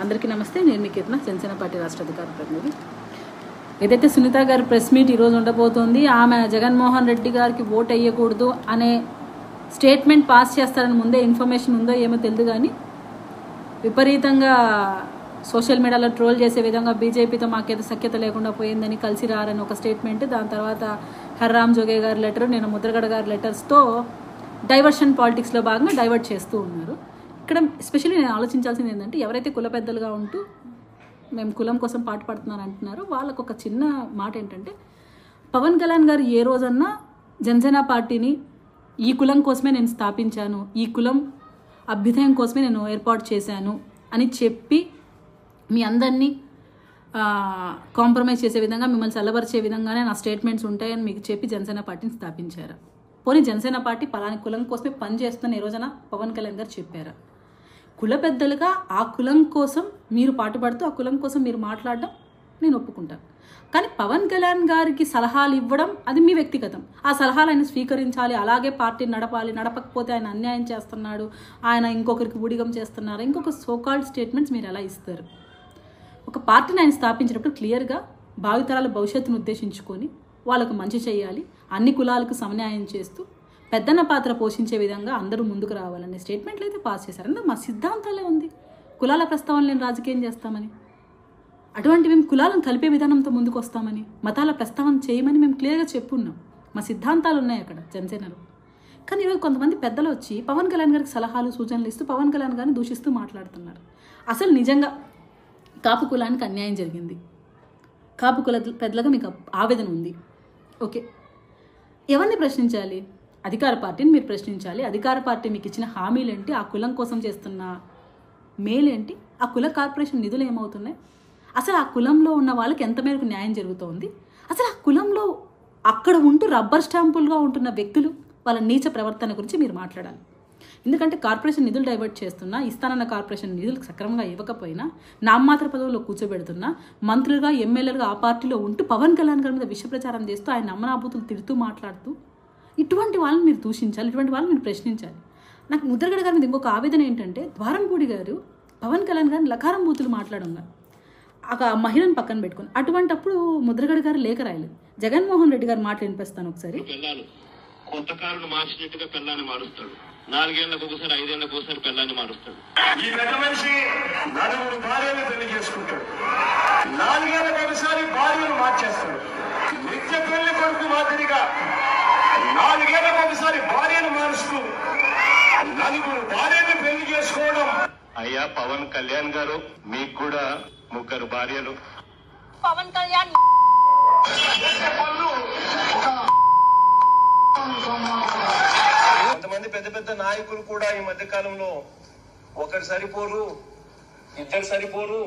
అందరికీ నమస్తే. నేను మీ కీర్తన, జనసేన పార్టీ రాష్ట్ర అధికార ప్రతినిధి. ఏదైతే సునీత గారి ప్రెస్ మీట్ ఈరోజు ఉండబోతోంది, ఆమె జగన్మోహన్ రెడ్డి గారికి ఓట్ వేయకూడదు అనే స్టేట్మెంట్ పాస్ చేస్తారని ముందే ఇన్ఫర్మేషన్ ఉందో ఏమో తెలియదు, కానీ విపరీతంగా సోషల్ మీడియాలో ట్రోల్ చేసే విధంగా బీజేపీతో మాకేదో సఖ్యత లేకుండా పోయిందని, కలిసి రారని ఒక స్టేట్మెంట్, దాని తర్వాత హర్రామ్ జోగే గారి లెటర్, నేను ముద్రగడ గారి లెటర్స్తో డైవర్షన్ పాలిటిక్స్లో భాగంగా డైవర్ట్ చేస్తూ ఉన్నారు. ఇక్కడ ఎస్పెషల్లీ నేను ఆలోచించాల్సింది ఏంటంటే, ఎవరైతే కుల పెద్దలుగా ఉంటూ మేము కులం కోసం పాటుపడుతున్నారు అంటున్నారో వాళ్ళకు ఒక చిన్న మాట ఏంటంటే, పవన్ కళ్యాణ్ గారు ఏ రోజన్నా జనసేన పార్టీని ఈ కులం కోసమే నేను స్థాపించాను, ఈ కులం అభ్యుదయం కోసమే నేను ఏర్పాటు చేశాను అని చెప్పి మీ అందరినీ కాంప్రమైజ్ చేసే విధంగా, మిమ్మల్ని చల్లబరిచే విధంగానే నా స్టేట్మెంట్స్ ఉంటాయని మీకు చెప్పి జనసేన పార్టీని స్థాపించారు? పోనీ జనసేన పార్టీ పలాని కులం కోసమే పనిచేస్తున్న ఏ రోజున పవన్ కళ్యాణ్ గారు చెప్పారా? కుల పెద్దలుగా ఆ కులం కోసం మీరు పాటుపడుతూ ఆ కులం కోసం మీరు మాట్లాడడం నేను ఒప్పుకుంటాను, కానీ పవన్ కళ్యాణ్ గారికి సలహాలు ఇవ్వడం అది మీ వ్యక్తిగతం. ఆ సలహాలు ఆయన స్వీకరించాలి, అలాగే పార్టీని నడపాలి. నడపకపోతే ఆయన అన్యాయం చేస్తున్నాడు, ఆయన ఇంకొకరికి ఊడిగం చేస్తున్నారు, ఇంకొక సోకాల్డ్ స్టేట్మెంట్స్ మీరు ఎలా ఇస్తారు? ఒక పార్టీని ఆయన స్థాపించినప్పుడు క్లియర్గా భావితరాల భవిష్యత్తును ఉద్దేశించుకొని వాళ్ళకు మంచి చేయాలి, అన్ని కులాలకు సమన్యాయం చేస్తూ పెద్దన్న పాత్ర పోషించే విధంగా అందరూ ముందుకు రావాలనే స్టేట్మెంట్లు అయితే పాస్ చేశారు. అందులో మా సిద్ధాంతాలే ఉంది, కులాల ప్రస్తావన లేని రాజకీయం చేస్తామని, అటువంటి మేము కులాలను కలిపే విధానంతో ముందుకు వస్తామని, మతాల ప్రస్తావన చేయమని మేము క్లియర్గా చెప్పున్నాం. మా సిద్ధాంతాలు ఉన్నాయి అక్కడ జనసేనలో. కానీ ఈరోజు కొంతమంది పెద్దలు వచ్చి పవన్ కళ్యాణ్ గారికి సలహాలు సూచనలు ఇస్తూ పవన్ కళ్యాణ్ గారిని దూషిస్తూ మాట్లాడుతున్నారు. అసలు నిజంగా కాపు కులానికి అన్యాయం జరిగింది, కాపు కుల పెద్దలుగా మీకు ఆవేదన ఉంది, ఓకే, ఎవరిని ప్రశ్నించాలి? అధికార పార్టీని మీరు ప్రశ్నించాలి. అధికార పార్టీ మీకు ఇచ్చిన హామీలేంటి? ఆ కులం కోసం చేస్తున్న మేలేంటి? ఆ కుల కార్పొరేషన్ నిధులు ఏమవుతున్నాయి? అసలు ఆ కులంలో ఉన్న వాళ్ళకి ఎంత మేరకు న్యాయం జరుగుతోంది? అసలు ఆ కులంలో అక్కడ ఉంటూ రబ్బర్ స్టాంపులుగా ఉంటున్న వ్యక్తులు వాళ్ళ నీచ ప్రవర్తన గురించి మీరు మాట్లాడాలి. ఎందుకంటే కార్పొరేషన్ నిధులు డైవర్ట్ చేస్తున్నా, ఇస్తానన్న కార్పొరేషన్ నిధులు సక్రమంగా ఇవ్వకపోయినా, నామమాత్ర పదవుల్లో కూర్చోబెడుతున్నా, మంత్రులుగా ఎమ్మెల్యేలుగా ఆ పార్టీలో ఉంటూ పవన్ కళ్యాణ్ గారి మీద విష ప్రచారం చేస్తూ ఆయన నమ్మనాభూతులు తిడుతూ మాట్లాడుతూ ఇటువంటి వాళ్ళని మీరు దూషించాలి, ఇటువంటి వాళ్ళని మీరు ప్రశ్నించాలి. నాకు ముద్రగడ గారి మీద ఇంకొక ఆవేదన ఏంటంటే, ద్వారంపూడి గారు పవన్ కళ్యాణ్ గారిని లకారం బూతులు మాట్లాడున్నారు ఒక మహిళను పక్కన పెట్టుకుని. అటువంటప్పుడు ముద్రగడ గారు లేఖ రాయలేదు. జగన్మోహన్ రెడ్డి గారు మాట వినిపిస్తాను ఒకసారి. కొత్త కారును మార్చినట్టుగా పిల్లాన్ని మారుస్తాడు, 4 ఏళ్లకు ఒకసారి 5 ఏళ్లకు ఒకసారి పిల్లాన్ని మారుస్తాడు. ఈ పెద్ద మనిషి 4 భార్యను పెళ్లి చేసుకుంటాడు, 4 ఏళ్లకు ఒకసారి భార్యను మార్చేస్తాడు. నిత్య పెళ్లి కొడుకు మాదిరిగా 4 ఏళ్లకు ఒకసారి భార్యను మారుస్తూ 4 భార్యను పెళ్లి చేసుకోవడం. అయ్యా పవన్ కళ్యాణ్ గారు, మీకు కూడా 3 భార్యలు. పవన్ కళ్యాణ్ కొంతమంది పెద్ద పెద్ద నాయకులు కూడా ఈ మధ్య కాలంలో ఒకరు సరిపోరు, 2 సరిపోరు.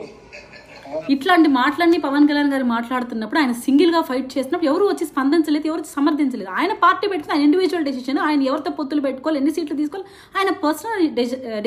ఇట్లాంటి మాటలన్నీ పవన్ కళ్యాణ్ గారు మాట్లాడుతున్నప్పుడు, ఆయన సింగిల్గా ఫైట్ చేసినప్పుడు ఎవరు వచ్చి స్పందించలేదు, ఎవరు సమర్థించలేదు. ఆయన పార్టీ పెట్టుకుని ఆయన ఇండివిజువల్ డెసిషన్, ఆయన ఎవరితో పొత్తులు పెట్టుకోవాలి, ఎన్ని సీట్లు తీసుకోవాలి, ఆయన పర్సనల్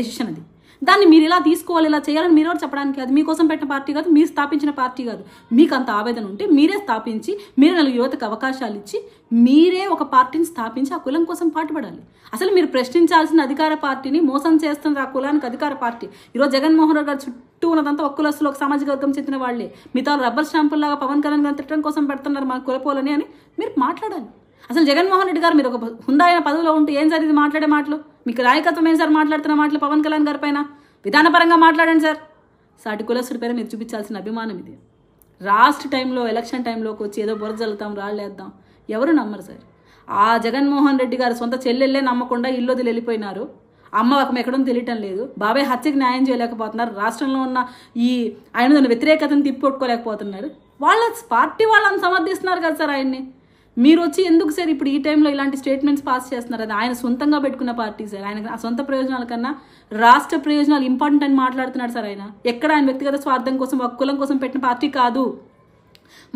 డెసిషన్ అది. దాన్ని మీరు ఇలా తీసుకోవాలి, ఇలా చేయాలని మీరు ఎవరు చెప్పడానికి? అది మీకోసం పెట్టిన పార్టీ కాదు, మీరు స్థాపించిన పార్టీ కాదు. మీకు అంత ఆవేదన ఉంటే మీరే స్థాపించి, మీరే 4 యువతకు అవకాశాలు ఇచ్చి, మీరే ఒక పార్టీని స్థాపించి ఆ కులం కోసం పాటుపడాలి. అసలు మీరు ప్రశ్నించాల్సిన అధికార పార్టీని మోసం చేస్తున్న ఆ కులానికి అధికార పార్టీ. ఈరోజు జగన్మోహన్ రెడ్డి గారు చుట్టూ ఉన్నదంతా ఒక కులస్తులు, ఒక సామాజిక వర్గం చెందిన వాళ్ళే. మిగతా రబ్బర్ స్టాంపుల్లాగా పవన్ కళ్యాణ్ గారిని తిట్టడం కోసం పెడుతున్నారు మా కులపోలని అని మీరు మాట్లాడాలి. అసలు జగన్మోహన్ రెడ్డి గారు మీరు ఒక హుందాయిన పదవిలో ఉంటే ఏం సార్ ఇది మాట్లాడే మాటలు? మీకు నాయకత్వం ఏం సార్ మాట్లాడుతున్న మాటలు పవన్ కళ్యాణ్ గారి పైన? విధానపరంగా మాట్లాడండి సార్. సాటి కులస్తుడి పైన మీరు చూపించాల్సిన అభిమానం ఇది. లాస్ట్ టైంలో ఎలక్షన్ టైంలోకి వచ్చి ఏదో బురద జల్లుతాం, రాళ్ళేద్దాం, ఎవరు నమ్మరు సార్. ఆ జగన్మోహన్ రెడ్డి గారు సొంత చెల్లెళ్ళే నమ్మకుండా ఇల్లు వదిలి వెళ్ళిపోయినారు. అమ్మ ఒక ఎక్కడం తెలియటం లేదు, బాబాయ్ హత్యకి న్యాయం చేయలేకపోతున్నారు, రాష్ట్రంలో ఉన్న ఈ ఆయన వ్యతిరేకతను తిప్పికొట్టుకోలేకపోతున్నారు. వాళ్ళ పార్టీ వాళ్ళని సమర్థిస్తున్నారు కదా సార్ ఆయన్ని. మీరు వచ్చి ఎందుకు సార్ ఇప్పుడు ఈ టైంలో ఇలాంటి స్టేట్మెంట్స్ పాస్ చేస్తున్నారు? అది ఆయన సొంతంగా పెట్టుకున్న పార్టీ సార్. ఆయన సొంత ప్రయోజనాల కన్నా రాష్ట్ర ప్రయోజనాలు ఇంపార్టెంట్ అని మాట్లాడుతున్నాడు సార్. ఆయన ఎక్కడ ఆయన వ్యక్తిగత స్వార్థం కోసం, ఒక కులం కోసం పెట్టిన పార్టీ కాదు.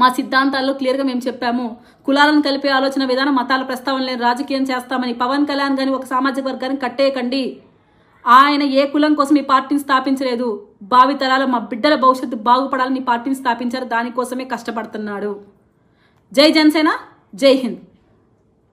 మా సిద్ధాంతాల్లో క్లియర్గా మేము చెప్పాము, కులాలను కలిపే ఆలోచన విధానం, మతాల ప్రస్తావన లేని రాజకీయం చేస్తామని. పవన్ కళ్యాణ్ గారిని ఒక సామాజిక వర్గాన్ని కట్టేయకండి. ఆయన ఏ కులం కోసం ఈ పార్టీని స్థాపించలేదు. భావితరాల మా బిడ్డల భవిష్యత్తు బాగుపడాలని ఈ పార్టీని స్థాపించారు, దానికోసమే కష్టపడుతున్నాడు. జై జనసేన, జై హింద్.